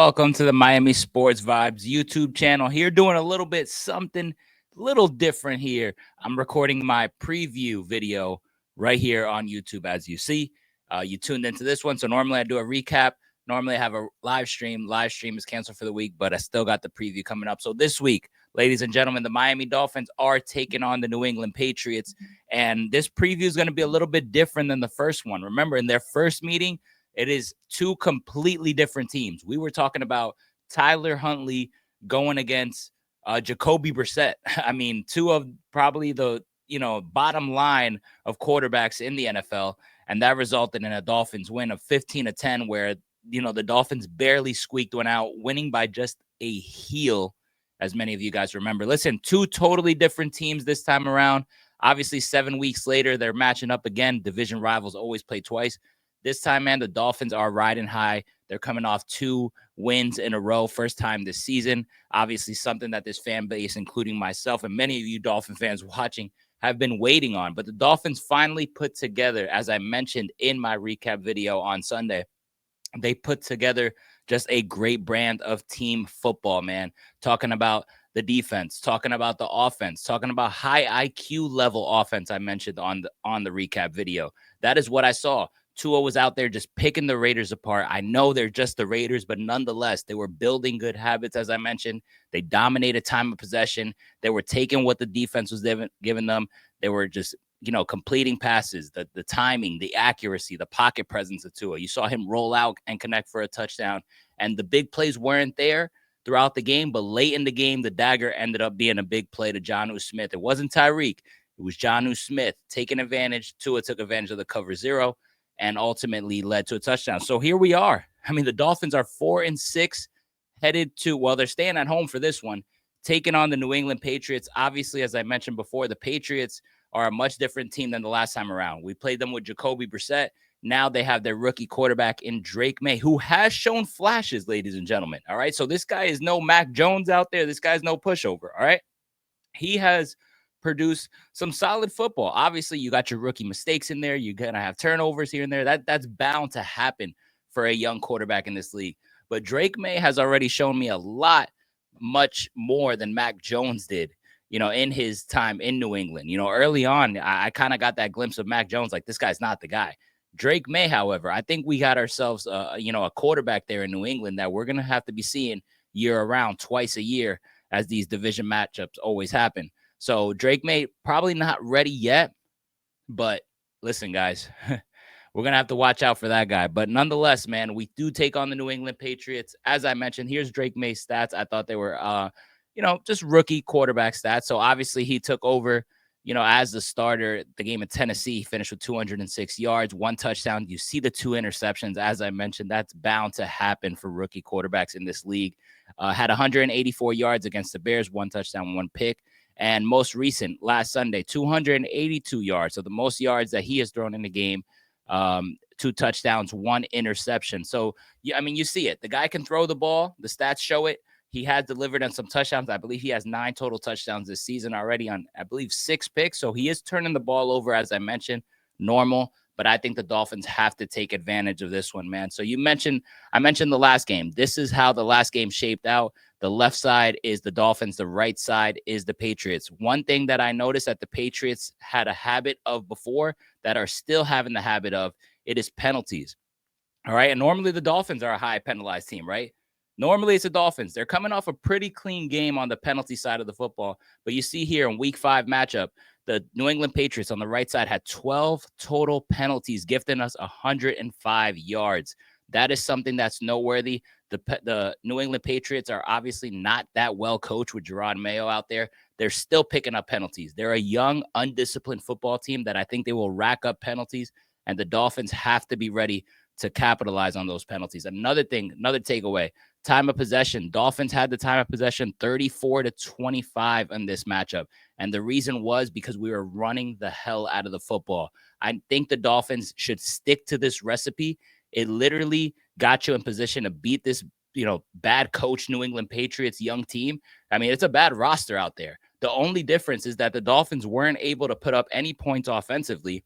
Welcome to the Miami Sports Vibes YouTube channel. Here doing a little bit something little different here. I'm recording my preview video right here on YouTube as you see. You tuned into this one. So normally I do a recap. Normally I have a live stream. Live stream is canceled for the week, but I still got the preview coming up. So this week, ladies and gentlemen, the Miami Dolphins are taking on the New England Patriots. And this preview is going to be a little bit different than the first one. Remember, in their first meeting, it is two completely different teams. We were talking about Tyler Huntley going against Jacoby Brissett. I mean, two of probably the, bottom line of quarterbacks in the NFL. And that resulted in a Dolphins win of 15-10, where, the Dolphins barely squeaked one out, winning by just a heel, as many of you guys remember. Listen, two totally different teams this time around. Obviously, 7 weeks later, they're matching up again. Division rivals always play twice. This time, man, the Dolphins are riding high. They're coming off 2 wins in a row, first time this season. Obviously, something that this fan base, including myself and many of you Dolphin fans watching, have been waiting on. But the Dolphins finally put together, as I mentioned in my recap video on Sunday, they put together just a great brand of team football, man. Talking about the defense, talking about the offense, talking about high IQ level offense I mentioned on the recap video. That is what I saw. Tua was out there just picking the Raiders apart. I know they're just the Raiders, but nonetheless, they were building good habits, as I mentioned. They dominated time of possession. They were taking what the defense was giving them. They were just, completing passes, the timing, the accuracy, the pocket presence of Tua. You saw him roll out and connect for a touchdown. And the big plays weren't there throughout the game, but late in the game, the dagger ended up being a big play to Jonnu Smith. It wasn't Tyreek. It was Jonnu Smith taking advantage. Tua took advantage of the cover 0. And ultimately led to a touchdown. So here we are. I mean, the Dolphins are 4-6 headed to, well, they're staying at home for this one, taking on the New England Patriots. Obviously, as I mentioned before, the Patriots are a much different team than the last time around. We played them with Jacoby Brissett. Now they have their rookie quarterback in Drake May, who has shown flashes, ladies and gentlemen. All right. So this guy is no Mac Jones out there. This guy's no pushover. All right. He has produce some solid football. Obviously, you got your rookie mistakes in there. You're going to have turnovers here and there. That's bound to happen for a young quarterback in this league. But Drake May has already shown me much more than Mac Jones did, in his time in New England. Early on, I kind of got that glimpse of Mac Jones, like this guy's not the guy. Drake May, however, I think we got ourselves, a quarterback there in New England that we're going to have to be seeing year-round, twice a year, as these division matchups always happen. So Drake May probably not ready yet, but listen, guys, we're going to have to watch out for that guy. But nonetheless, man, we do take on the New England Patriots. As I mentioned, here's Drake May's stats. I thought they were, just rookie quarterback stats. So obviously he took over, as the starter. The game in Tennessee, he finished with 206 yards, 1 touchdown. You see the 2 interceptions. As I mentioned, that's bound to happen for rookie quarterbacks in this league. Had 184 yards against the Bears, 1 touchdown, 1 pick. And most recent, last Sunday, 282 yards. So the most yards that he has thrown in the game, 2 touchdowns, 1 interception. So, you see it. The guy can throw the ball. The stats show it. He has delivered on some touchdowns. I believe he has 9 total touchdowns this season already on, 6 picks. So he is turning the ball over, as I mentioned, normal. But I think the Dolphins have to take advantage of this one, man. So I mentioned the last game. This is how the last game shaped out. The left side is the Dolphins. The right side is the Patriots. One thing that I noticed that the Patriots had a habit of before, that are still having the habit of, it is penalties. All right. And normally the Dolphins are a high penalized team, right? Normally it's the Dolphins. They're coming off a pretty clean game on the penalty side of the football. But you see here in week 5 matchup, the New England Patriots on the right side had 12 total penalties, gifting us 105 yards. That is something that's noteworthy. The New England Patriots are obviously not that well coached with Gerard Mayo out there. They're still picking up penalties. They're a young, undisciplined football team that I think they will rack up penalties, and the Dolphins have to be ready to capitalize on those penalties. Another takeaway, time of possession. Dolphins had the time of possession 34-25 in this matchup. And the reason was because we were running the hell out of the football. I think the Dolphins should stick to this recipe. It literally got you in position to beat this, bad coach New England Patriots young team. I mean, it's a bad roster out there. The only difference is that the Dolphins weren't able to put up any points offensively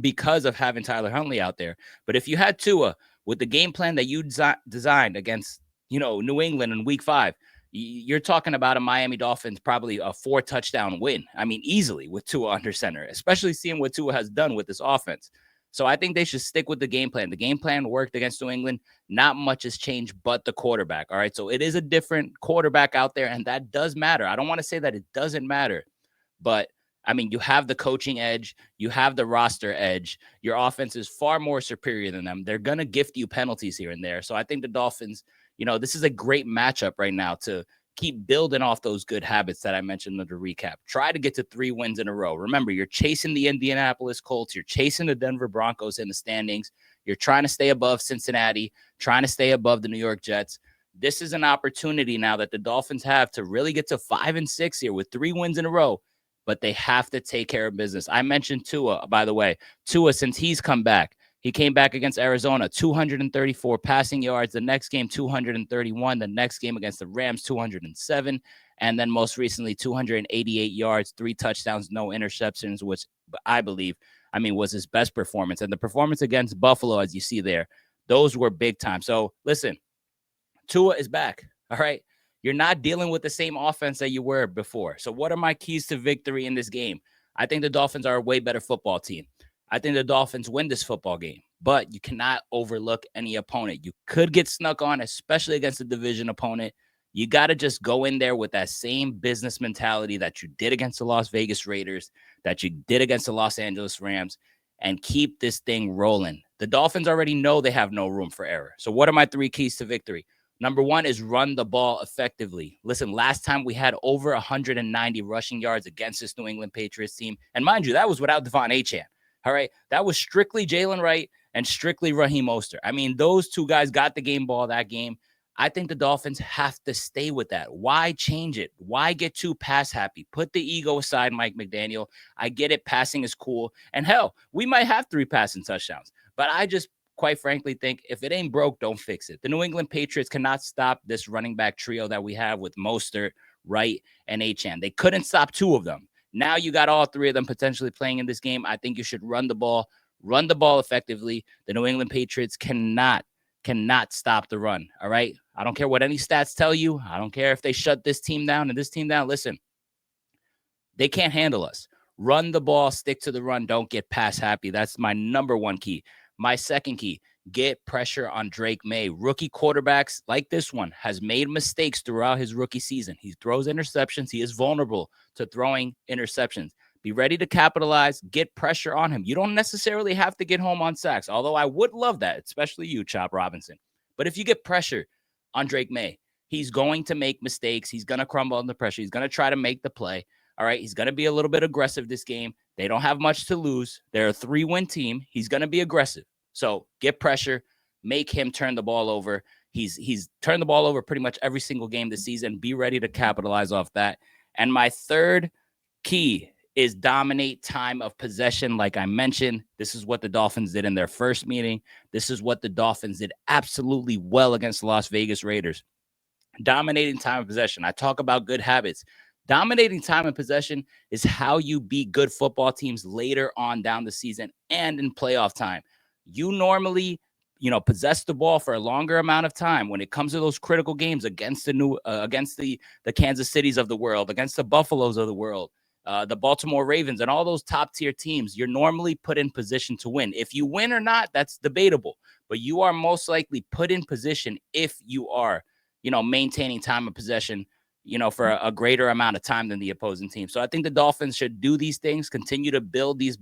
because of having Tyler Huntley out there. But if you had Tua with the game plan that you designed against New England in week 5. You're talking about a Miami Dolphins, probably a 4-touchdown win. I mean, easily with Tua under center, especially seeing what Tua has done with this offense. So I think they should stick with the game plan. The game plan worked against New England. Not much has changed but the quarterback. All right. So it is a different quarterback out there, and that does matter. I don't want to say that it doesn't matter, but I mean, you have the coaching edge, you have the roster edge. Your offense is far more superior than them. They're going to gift you penalties here and there. So I think the Dolphins, this is a great matchup right now to keep building off those good habits that I mentioned in the recap. Try to get to 3 wins in a row. Remember, you're chasing the Indianapolis Colts. You're chasing the Denver Broncos in the standings. You're trying to stay above Cincinnati, trying to stay above the New York Jets. This is an opportunity now that the Dolphins have to really get to 5-6 here with 3 wins in a row, but they have to take care of business. I mentioned Tua, by the way. Tua, since he's come back, he came back against Arizona, 234 passing yards. The next game, 231. The next game against the Rams, 207. And then most recently, 288 yards, 3 touchdowns, no interceptions, which I believe, was his best performance. And the performance against Buffalo, as you see there, those were big time. So listen, Tua is back. All right. You're not dealing with the same offense that you were before. So what are my keys to victory in this game? I think the Dolphins are a way better football team. I think the Dolphins win this football game, but you cannot overlook any opponent. You could get snuck on, especially against a division opponent. You got to just go in there with that same business mentality that you did against the Las Vegas Raiders, that you did against the Los Angeles Rams, and keep this thing rolling. The Dolphins already know they have no room for error. So what are my 3 keys to victory? Number 1 is run the ball effectively. Listen, last time we had over 190 rushing yards against this New England Patriots team. And mind you, that was without Devon Achane. All right. That was strictly Jalen Wright and strictly Raheem Mostert. I mean, those 2 guys got the game ball that game. I think the Dolphins have to stay with that. Why change it? Why get too pass happy? Put the ego aside, Mike McDaniel. I get it. Passing is cool. And hell, we might have 3 passing touchdowns. But I just quite frankly think if it ain't broke, don't fix it. The New England Patriots cannot stop this running back trio that we have with Mostert, Wright, and Achane. They couldn't stop 2 of them. Now you got all 3 of them potentially playing in this game. I think you should run the ball effectively. The New England Patriots cannot stop the run. All right. I don't care what any stats tell you. I don't care if they shut this team down and this team down. Listen, they can't handle us. Run the ball, stick to the run. Don't get pass happy. That's my number 1 key. My second key, get pressure on Drake May. Rookie quarterbacks like this one has made mistakes throughout his rookie season. He throws interceptions. He is vulnerable to throwing interceptions. Be ready to capitalize. Get pressure on him. You don't necessarily have to get home on sacks, although I would love that, especially you, Chop Robinson. But if you get pressure on Drake May, he's going to make mistakes. He's going to crumble under pressure. He's going to try to make the play. All right, he's going to be a little bit aggressive this game. They don't have much to lose. They're a 3-win team. He's going to be aggressive. So get pressure, make him turn the ball over. He's turned the ball over pretty much every single game this season. Be ready to capitalize off that. And my third key is dominate time of possession. Like I mentioned, this is what the Dolphins did in their first meeting. This is what the Dolphins did absolutely well against the Las Vegas Raiders. Dominating time of possession. I talk about good habits. Dominating time of possession is how you beat good football teams later on down the season and in playoff time. You normally, possess the ball for a longer amount of time when it comes to those critical games against the Kansas Cities of the world, against the Buffaloes of the world, the Baltimore Ravens, and all those top tier teams. You're normally put in position to win. If you win or not, that's debatable, but you are most likely put in position if you are, maintaining time of possession, for a greater amount of time than the opposing team. So I think the Dolphins should do these things, continue to build these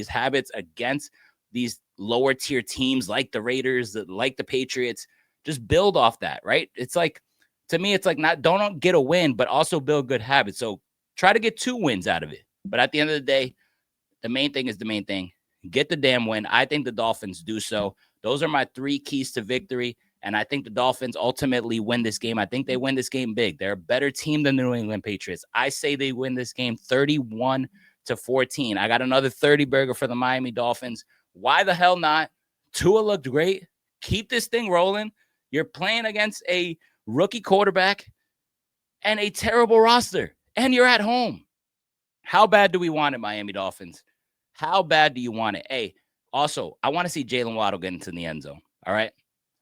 habits against these lower tier teams like the Raiders, like the Patriots. Just build off that, right? It's like, to me, it's like don't get a win, but also build good habits. So try to get 2 wins out of it. But at the end of the day, the main thing is the main thing. Get the damn win. I think the Dolphins do so. Those are my 3 keys to victory. And I think the Dolphins ultimately win this game. I think they win this game big. They're a better team than the New England Patriots. I say they win this game 31-14. I got another 30 burger for the Miami Dolphins. Why the hell not? Tua looked great. Keep this thing rolling. You're playing against a rookie quarterback and a terrible roster, and you're at home. How bad do we want it, Miami Dolphins? How bad do you want it? Hey, also, I want to see Jalen Waddle get into the end zone. All right?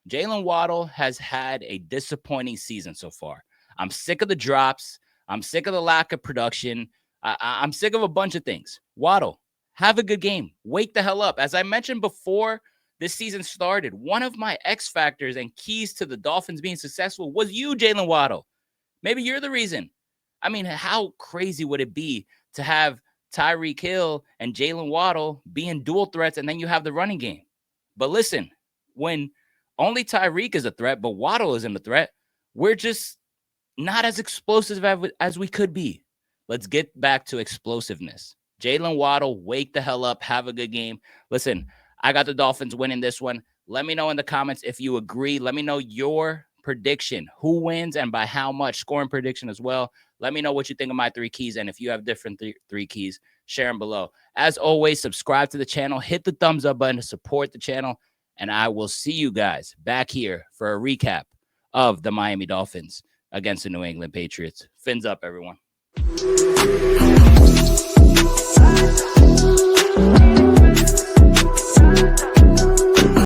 Jalen Waddle has had a disappointing season so far. I'm sick of the drops. I'm sick of the lack of production. I'm sick of a bunch of things. Waddle, have a good game. Wake the hell up. As I mentioned before this season started, one of my X factors and keys to the Dolphins being successful was you, Jalen Waddle. Maybe you're the reason. I mean, how crazy would it be to have Tyreek Hill and Jalen Waddle being dual threats, and then you have the running game? But listen, when only Tyreek is a threat, but Waddle isn't a threat, we're just not as explosive as we could be. Let's get back to explosiveness. Jalen Waddle, wake the hell up. Have a good game. Listen, I got the Dolphins winning this one. Let me know in the comments if you agree. Let me know your prediction. Who wins and by how much? Scoring prediction as well. Let me know what you think of my 3 keys. And if you have different three keys, share them below. As always, subscribe to the channel. Hit the thumbs up button to support the channel. And I will see you guys back here for a recap of the Miami Dolphins against the New England Patriots. Fins up, everyone.